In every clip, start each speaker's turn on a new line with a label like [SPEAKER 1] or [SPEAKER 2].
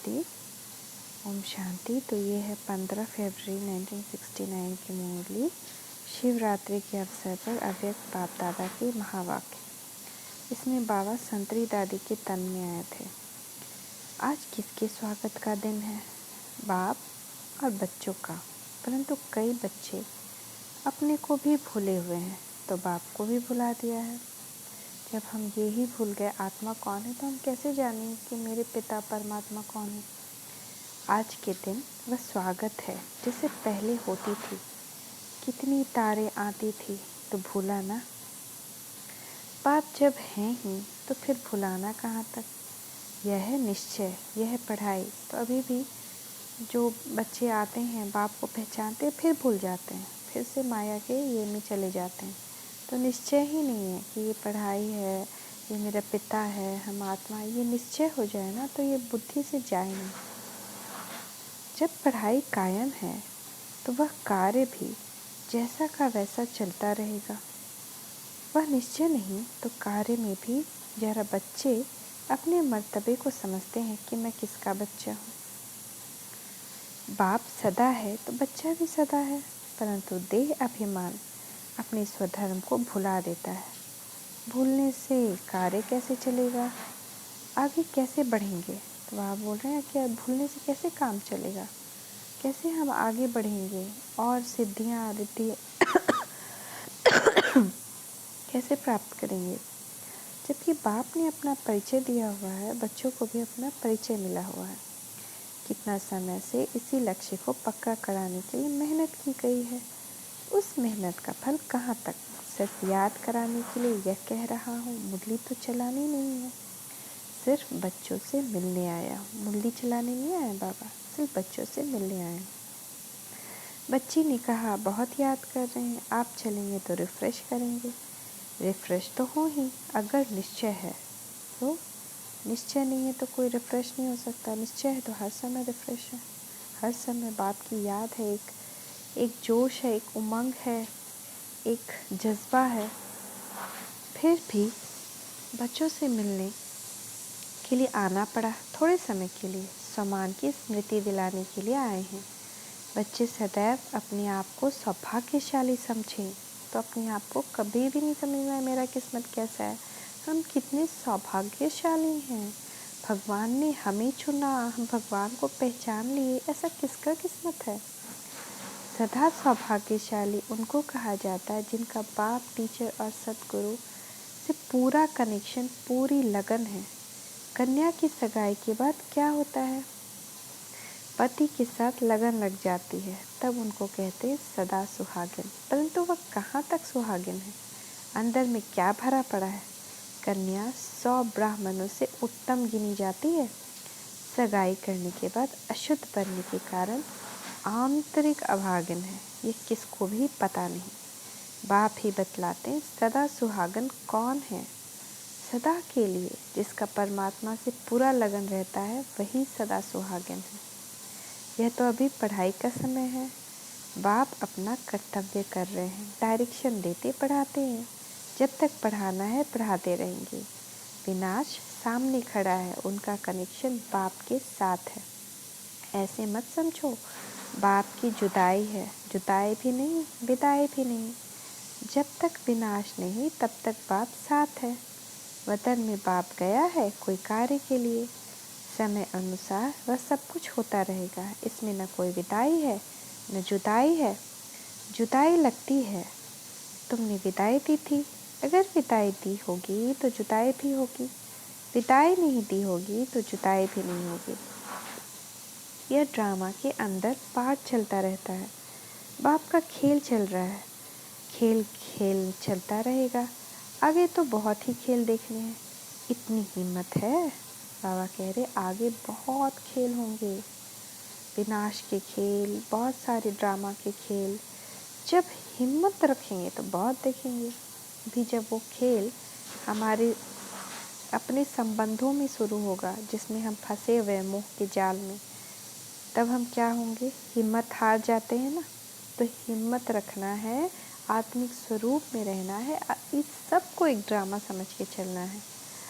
[SPEAKER 1] शांति। ओम शांति। तो ये है 15 फरवरी 1969 की मुरली, शिवरात्रि के अवसर पर अव्यक्त बाप दादा के महावाक्य। इसमें बाबा संतरी दादी के तन में आए थे। आज किसके स्वागत का दिन है? बाप और बच्चों का। परंतु कई बच्चे अपने को भी भूले हुए हैं, तो बाप को भी भुला दिया है। जब हम ये ही भूल गए आत्मा कौन है, तो हम कैसे जानें कि मेरे पिता परमात्मा कौन है? आज के दिन वह स्वागत है जिसे पहले होती थी। कितनी तारे आती थी तो भूला ना। बाप जब हैं ही तो फिर भुलाना कहाँ तक। यह है निश्चय, यह है पढ़ाई। तो अभी भी जो बच्चे आते हैं बाप को पहचानते फिर भूल जाते हैं, फिर से माया के ये में चले जाते हैं। तो निश्चय ही नहीं है कि ये पढ़ाई है, ये मेरा पिता है, हम आत्मा। ये निश्चय हो जाए ना तो ये बुद्धि से जाए नहीं। जब पढ़ाई कायम है तो वह कार्य भी जैसा का वैसा चलता रहेगा। वह निश्चय नहीं तो कार्य में भी जरा बच्चे अपने मर्तबे को समझते हैं कि मैं किसका बच्चा हूँ। बाप सदा है तो बच्चा भी सदा है, परंतु देह अभिमान अपने स्वधर्म को भुला देता है। भूलने से कार्य कैसे चलेगा, आगे कैसे बढ़ेंगे? तो आप बोल रहे हैं कि भूलने से कैसे काम चलेगा, कैसे हम आगे बढ़ेंगे और सिद्धियाँ रिद्धि कैसे प्राप्त करेंगे? जबकि बाप ने अपना परिचय दिया हुआ है, बच्चों को भी अपना परिचय मिला हुआ है। कितना समय से इसी लक्ष्य को पक्का कराने के लिए मेहनत की गई है। उस मेहनत का फल कहाँ तक? सिर्फ याद कराने के लिए यह कह रहा हूँ, मुरली तो चलानी नहीं है, सिर्फ बच्चों से मिलने आया हूँ। मुरली चलाने नहीं आया बाबा, सिर्फ बच्चों से मिलने आया हूँ। बच्ची ने कहा बहुत याद कर रहे हैं, आप चलेंगे तो रिफ़्रेश करेंगे। रिफ़्रेश तो हो ही अगर निश्चय है, तो निश्चय नहीं है तो कोई रिफ़्रेश नहीं हो सकता। निश्चय है तो हर समय रिफ़्रेश है, हर समय बाप की याद है, एक जोश है, एक उमंग है, एक जज्बा है। फिर भी बच्चों से मिलने के लिए आना पड़ा, थोड़े समय के लिए सम्मान की स्मृति दिलाने के लिए आए हैं। बच्चे सदैव अपने आप को सौभाग्यशाली समझें, तो अपने आप को कभी भी नहीं समझना मेरा किस्मत कैसा है। हम कितने सौभाग्यशाली हैं, भगवान ने हमें चुना, हम भगवान को पहचान लिए। ऐसा किसका किस्मत है? सदा सौभाग्यशाली उनको कहा जाता है जिनका बाप, टीचर और सद्गुरु से पूरा कनेक्शन, पूरी लगन है। कन्या की सगाई के बाद क्या होता है? पति के साथ लगन लग जाती है, तब उनको कहते हैं सदा सुहागिन। परंतु वह कहाँ तक सुहागिन है? अंदर में क्या भरा पड़ा है? कन्या 100 ब्राह्मणों से उत्तम गिनी जाती है। सगाई करने के बाद अशुद्ध बनने के कारण आंतरिक अभागिन है, ये किसको भी पता नहीं। बाप ही बतलाते हैं सदा सुहागन कौन है। सदा के लिए जिसका परमात्मा से पूरा लगन रहता है वही सदा सुहागन है। यह तो अभी पढ़ाई का समय है। बाप अपना कर्तव्य कर रहे हैं, डायरेक्शन देते पढ़ाते हैं। जब तक पढ़ाना है पढ़ाते रहेंगे। विनाश सामने खड़ा है, उनका कनेक्शन बाप के साथ है। ऐसे मत समझो बाप की जुदाई है, जुदाई भी नहीं, विदाई भी नहीं। जब तक विनाश नहीं तब तक बाप साथ है। वतन में बाप गया है कोई कार्य के लिए, समय अनुसार वह सब कुछ होता रहेगा। इसमें न कोई विदाई है न जुदाई है। जुदाई लगती है, तुमने विदाई दी थी, अगर विदाई दी होगी तो जुदाई भी होगी, विदाई नहीं दी होगी तो जुदाई भी नहीं होगी। यह ड्रामा के अंदर पार्ट चलता रहता है। बाप का खेल चल रहा है, खेल खेल चलता रहेगा। आगे तो बहुत ही खेल देखने हैं। इतनी हिम्मत है, बाबा कह रहे आगे बहुत खेल होंगे, विनाश के खेल, बहुत सारे ड्रामा के खेल। जब हिम्मत रखेंगे तो बहुत देखेंगे। भी जब वो खेल हमारे अपने संबंधों में शुरू होगा, जिसमें हम फंसे हुए मोह के जाल में, तब हम क्या होंगे? हिम्मत हार जाते हैं ना। तो हिम्मत रखना है, आत्मिक स्वरूप में रहना है, इस सब को एक ड्रामा समझ के चलना है।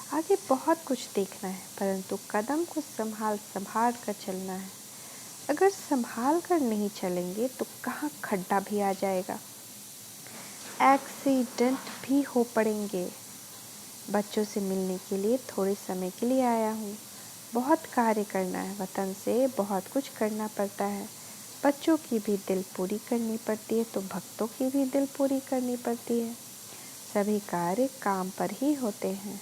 [SPEAKER 1] आगे बहुत कुछ देखना है, परंतु कदम को संभाल संभाल कर चलना है। अगर संभाल कर नहीं चलेंगे तो कहाँ खड्डा भी आ जाएगा, एक्सीडेंट भी हो पड़ेंगे। बच्चों से मिलने के लिए थोड़े समय के लिए आया हूँ। बहुत कार्य करना है, वतन से बहुत कुछ करना पड़ता है। बच्चों की भी दिल पूरी करनी पड़ती है तो भक्तों की भी दिल पूरी करनी पड़ती है। सभी कार्य काम पर ही होते हैं।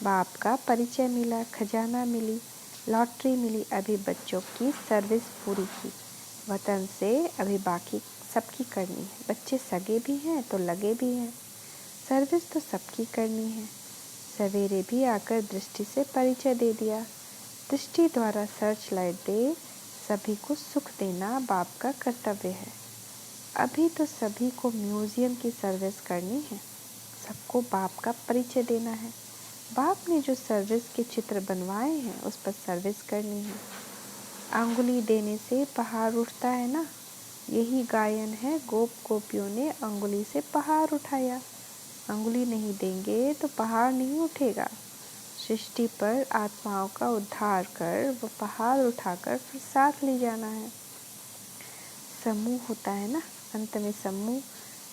[SPEAKER 1] बाप का परिचय मिला, खजाना मिली, लॉटरी मिली, अभी बच्चों की सर्विस पूरी की। वतन से अभी बाकी सबकी करनी है। बच्चे सगे भी हैं तो लगे भी हैं, सर्विस तो सबकी करनी है। सवेरे भी आकर दृष्टि से परिचय दे दिया। दृष्टि द्वारा सर्च लाइट दे सभी को सुख देना बाप का कर्तव्य है। अभी तो सभी को म्यूजियम की सर्विस करनी है, सबको बाप का परिचय देना है। बाप ने जो सर्विस के चित्र बनवाए हैं उस पर सर्विस करनी है। अंगुली देने से पहाड़ उठता है ना, यही गायन है। गोप गोपियों ने अंगुली से पहाड़ उठाया। अंगुली नहीं देंगे तो पहाड़ नहीं उठेगा। सृष्टि पर आत्माओं का उद्धार कर वो पहाड़ उठाकर फिर साथ ले जाना है। समूह होता है ना, अंत में समूह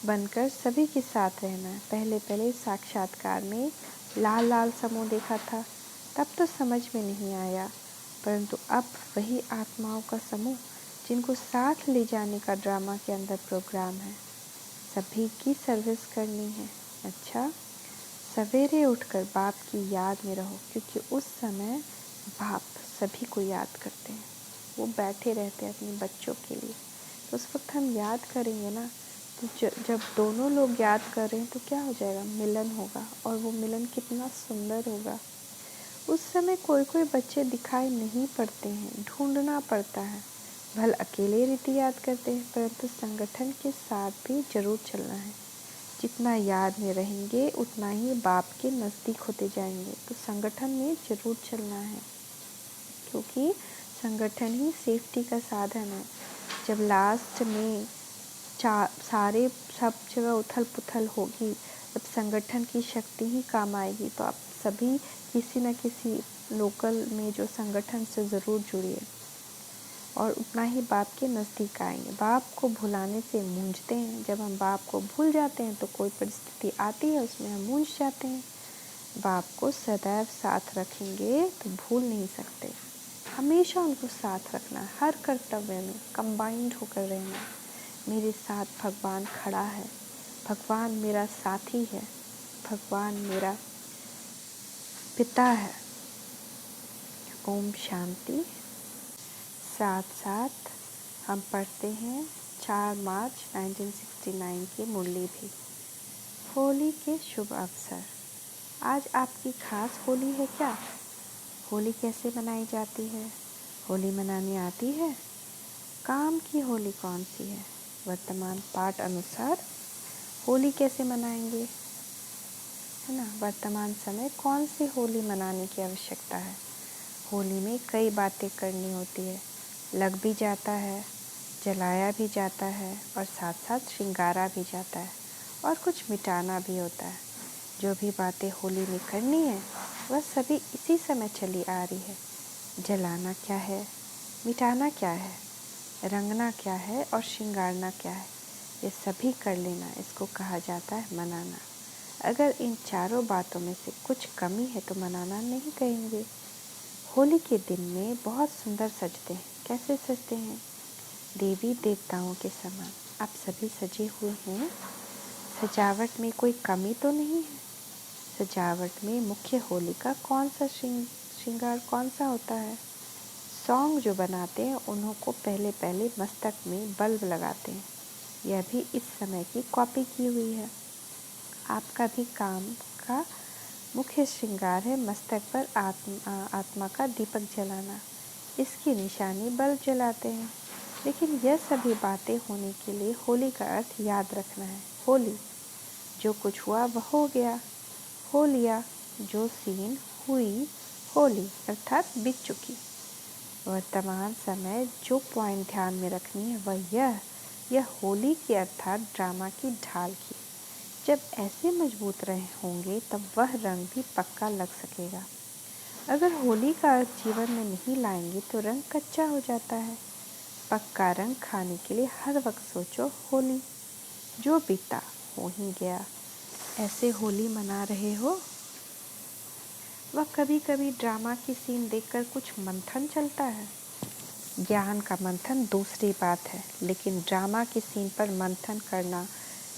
[SPEAKER 1] बनकर सभी के साथ रहना है। पहले पहले साक्षात्कार में लाल लाल समूह देखा था, तब तो समझ में नहीं आया, परंतु अब वही आत्माओं का समूह जिनको साथ ले जाने का ड्रामा के अंदर प्रोग्राम है। सभी की सर्विस करनी है। अच्छा, सवेरे उठकर बाप की याद में रहो, क्योंकि उस समय बाप सभी को याद करते हैं। वो बैठे रहते हैं अपने बच्चों के लिए, तो उस वक्त हम याद करेंगे ना, तो जब दोनों लोग याद कर रहे हैं तो क्या हो जाएगा, मिलन होगा। और वो मिलन कितना सुंदर होगा। उस समय कोई कोई बच्चे दिखाई नहीं पड़ते हैं, ढूंढना पड़ता है। भले अकेले रीति याद करते हैं, परंतु संगठन के साथ भी जरूर चलना है। जितना याद में रहेंगे उतना ही बाप के नज़दीक होते जाएंगे। तो संगठन में जरूर चलना है, क्योंकि संगठन ही सेफ्टी का साधन है। जब लास्ट में सारे सब जगह उथल पुथल होगी, तब संगठन की शक्ति ही काम आएगी। तो आप सभी किसी न किसी लोकल में जो संगठन से ज़रूर जुड़िए और उतना ही बाप के नज़दीक आएंगे। बाप को भुलाने से मूंझते हैं। जब हम बाप को भूल जाते हैं तो कोई परिस्थिति आती है, उसमें हम मूंझ जाते हैं। बाप को सदैव साथ रखेंगे तो भूल नहीं सकते। हमेशा उनको साथ रखना, हर कर्तव्य में कंबाइंड होकर रहना। मेरे साथ भगवान खड़ा है, भगवान मेरा साथी है, भगवान मेरा पिता है। ओम शांति। साथ साथ हम पढ़ते हैं 4 मार्च 1969 की मुरली भी। होली के शुभ अवसर। आज आपकी खास होली है क्या? होली कैसे मनाई जाती है? होली मनानी आती है? काम की होली कौन सी है? वर्तमान पाठ अनुसार होली कैसे मनाएंगे, है ना? वर्तमान समय कौन सी होली मनाने की आवश्यकता है? होली में कई बातें करनी होती है। लग भी जाता है, जलाया भी जाता है और साथ साथ श्रृंगारा भी जाता है और कुछ मिटाना भी होता है। जो भी बातें होली में करनी है वह सभी इसी समय चली आ रही है। जलाना क्या है, मिटाना क्या है, रंगना क्या है और श्रृंगारना क्या है, ये सभी कर लेना, इसको कहा जाता है मनाना। अगर इन चारों बातों में से कुछ कमी है तो मनाना नहीं कहेंगे। होली के दिन में बहुत सुंदर सजते हैं। कैसे सजते हैं? देवी देवताओं के समान आप सभी सजे हुए हैं। सजावट में कोई कमी तो नहीं है। सजावट में मुख्य होली का कौन सा श्रृंगार कौन सा होता है? सॉन्ग जो बनाते हैं उन्हों को पहले पहले मस्तक में बल्ब लगाते हैं। यह भी इस समय की कॉपी की हुई है। आपका भी काम का मुख्य श्रृंगार है मस्तक पर आत्मा का दीपक जलाना। इसकी निशानी बल्ब जलाते हैं। लेकिन यह सभी बातें होने के लिए होली का अर्थ याद रखना है। होली, जो कुछ हुआ वह हो गया। हो लिया, जो सीन हुई होली, अर्थात बीत चुकी। वर्तमान समय जो पॉइंट ध्यान में रखनी है वह यह होली की अर्थात ड्रामा की ढाल की। जब ऐसे मजबूत रहे होंगे तब वह रंग भी पक्का लग सकेगा। अगर होली का अर्थ जीवन में नहीं लाएंगे तो रंग कच्चा हो जाता है। पक्का रंग खाने के लिए हर वक्त सोचो होली, जो बीता हो ही गया। ऐसे होली मना रहे हो? वह कभी कभी ड्रामा की सीन देखकर कुछ मंथन चलता है। ज्ञान का मंथन दूसरी बात है, लेकिन ड्रामा की सीन पर मंथन करना,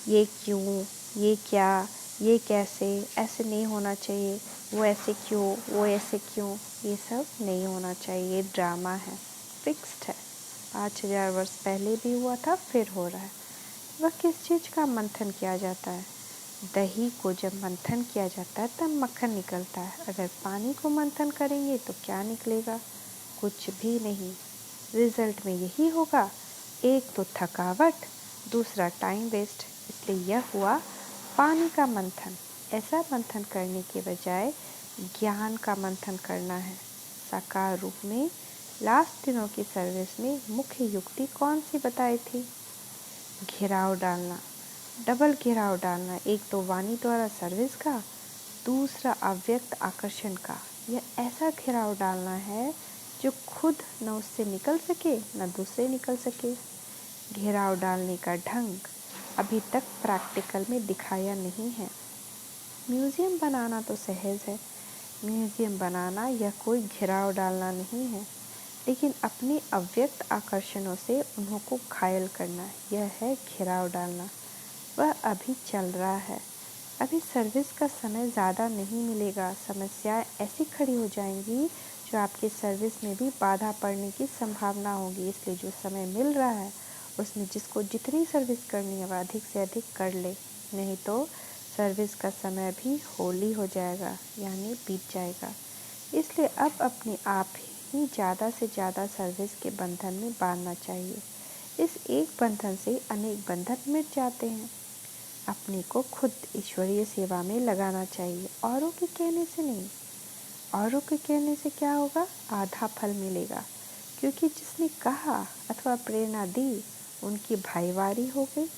[SPEAKER 1] ये क्यों, ये क्या, ये कैसे, ऐसे नहीं होना चाहिए, वो ऐसे क्यों, वो ऐसे क्यों, ये सब नहीं होना चाहिए। ये ड्रामा है, फिक्स्ड है। 5000 वर्ष पहले भी हुआ था, फिर हो रहा है। वह किस चीज़ का मंथन किया जाता है? दही को जब मंथन किया जाता है तब मक्खन निकलता है। अगर पानी को मंथन करेंगे तो क्या निकलेगा? कुछ भी नहीं। रिजल्ट में यही होगा, एक तो थकावट, दूसरा टाइम वेस्ट। इसलिए यह हुआ पानी का मंथन। ऐसा मंथन करने के बजाय ज्ञान का मंथन करना है। साकार रूप में लास्ट दिनों की सर्विस में मुख्य युक्ति कौन सी बताई थी? घेराव डालना, डबल घेराव डालना। एक तो वाणी द्वारा सर्विस का, दूसरा अव्यक्त आकर्षण का। यह ऐसा घेराव डालना है जो खुद न उससे निकल सके न दूसरे निकल सके। घेराव डालने का ढंग अभी तक प्रैक्टिकल में दिखाया नहीं है। म्यूजियम बनाना तो सहज है। म्यूजियम बनाना यह कोई घेराव डालना नहीं है, लेकिन अपने अव्यक्त आकर्षणों से उन्हों को घायल करना, यह है घेराव डालना। वह अभी चल रहा है। अभी सर्विस का समय ज़्यादा नहीं मिलेगा। समस्याएं ऐसी खड़ी हो जाएंगी जो आपकी सर्विस में भी बाधा पड़ने की संभावना होगी। इसलिए जो समय मिल रहा है उसमें जिसको जितनी सर्विस करनी है वह अधिक से अधिक कर ले, नहीं तो सर्विस का समय भी होली हो जाएगा, यानी बीत जाएगा। इसलिए अब अपने आप ही ज़्यादा से ज़्यादा सर्विस के बंधन में बांधना चाहिए। इस एक बंधन से अनेक बंधन मिट जाते हैं। अपने को खुद ईश्वरीय सेवा में लगाना चाहिए, औरों के कहने से नहीं। औरों के कहने से क्या होगा? आधा फल मिलेगा, क्योंकि जिसने कहा अथवा प्रेरणा दी उनकी भाईवारी हो गई।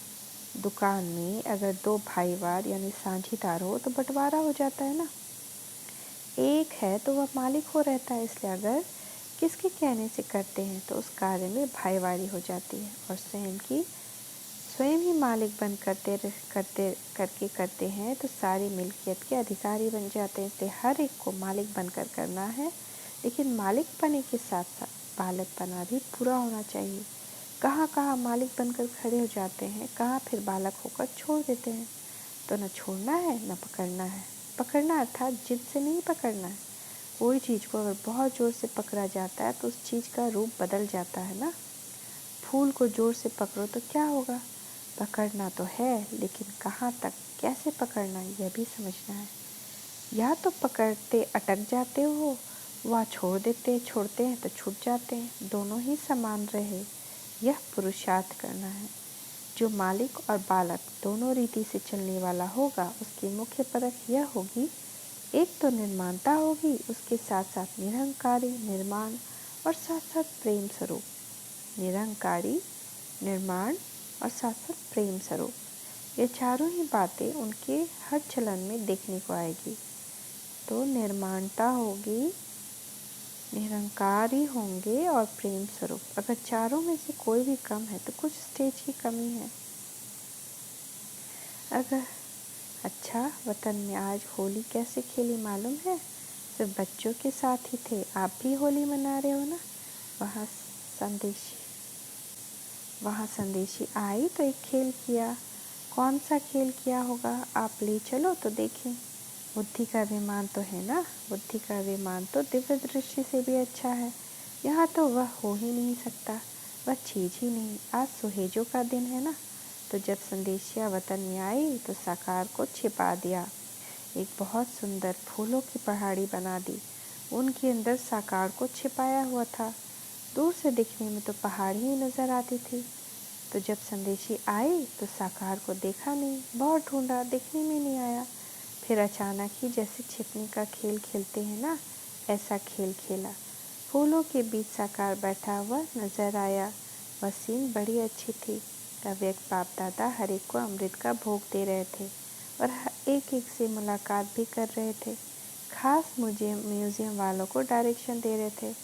[SPEAKER 1] दुकान में अगर दो भाईवार यानी साझीदार हो तो बंटवारा हो जाता है ना। एक है तो वह मालिक हो रहता है। इसलिए अगर किसके कहने से करते हैं तो उस कार्य में भाईवारी हो जाती है और स्वयं ही मालिक बन करते हैं तो सारी मिल्कियत के अधिकारी बन जाते हैं। इसलिए हर एक को मालिक बनकर करना है, लेकिन मालिक बने के साथ साथ बालक बना भी पूरा होना चाहिए। कहाँ कहाँ मालिक बनकर खड़े हो जाते हैं, कहाँ फिर बालक होकर छोड़ देते हैं। तो न छोड़ना है न पकड़ना है। पकड़ना अर्थात जिद से नहीं पकड़ना है। कोई चीज़ को अगर बहुत ज़ोर से पकड़ा जाता है तो उस चीज़ का रूप बदल जाता है ना। फूल को ज़ोर से पकड़ो तो क्या होगा? पकड़ना तो है, लेकिन कहाँ तक, कैसे पकड़ना है यह भी समझना है। या तो पकड़ते अटक जाते हो, वह छोड़ते हैं तो छूट जाते हैं। दोनों ही समान रहे, यह पुरुषार्थ करना है। जो मालिक और बालक दोनों रीति से चलने वाला होगा उसकी मुख्य परख यह होगी, एक तो निर्माणता होगी, उसके साथ साथ निरहंकारी निर्माण और साथ साथ प्रेम स्वरूप। निरहंकारी, निर्माण और साथ साथ प्रेम स्वरूप, ये चारों ही बातें उनके हर चलन में देखने को आएगी। तो निर्माणता होगी, निरंकारी होंगे और प्रेम स्वरूप। अगर चारों में से कोई भी कम है तो कुछ स्टेज की कमी है। अगर अच्छा, वतन में आज होली कैसे खेली मालूम है? सिर्फ बच्चों के साथ ही थे। आप भी होली मना रहे हो ना। वहाँ संदेशी आई तो एक खेल किया। कौन सा खेल किया होगा? आप ले चलो तो देखें। बुद्धि का विमान तो है ना। बुद्धि का विमान तो दिव्य दृष्टि से भी अच्छा है। यहाँ तो वह हो ही नहीं सकता, वह चीज़ ही नहीं। आज सुहेजों का दिन है ना। तो जब संदेशिया वतन में आई तो साकार को छिपा दिया। एक बहुत सुंदर फूलों की पहाड़ी बना दी। उनके अंदर साकार को छिपाया हुआ था। दूर से दिखने में तो पहाड़ ही नजर आती थी। तो जब संदेशी आई तो साकार को देखा नहीं, बहुत ढूंढा, दिखने में नहीं आया। फिर अचानक ही जैसे छिपने का खेल खेलते हैं ना, ऐसा खेल खेला। फूलों के बीच साकार बैठा हुआ नजर आया। वह सीन बड़ी अच्छी थी। अव्यक्त बाप दादा हर एक को अमृत का भोग दे रहे थे। और एक एक से मुलाकात भी कर रहे थे। खास म्यूज़ियम वालों को डायरेक्शन दे रहे थे।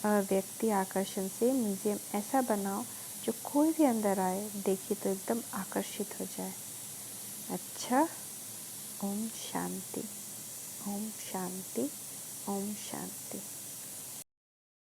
[SPEAKER 1] व्यक्ति आकर्षण से म्यूज़ियम ऐसा बनाओ जो कोई भी अंदर आए देखे तो एकदम आकर्षित हो जाए। अच्छा, ओम शांति, ओम शांति, ओम शांति।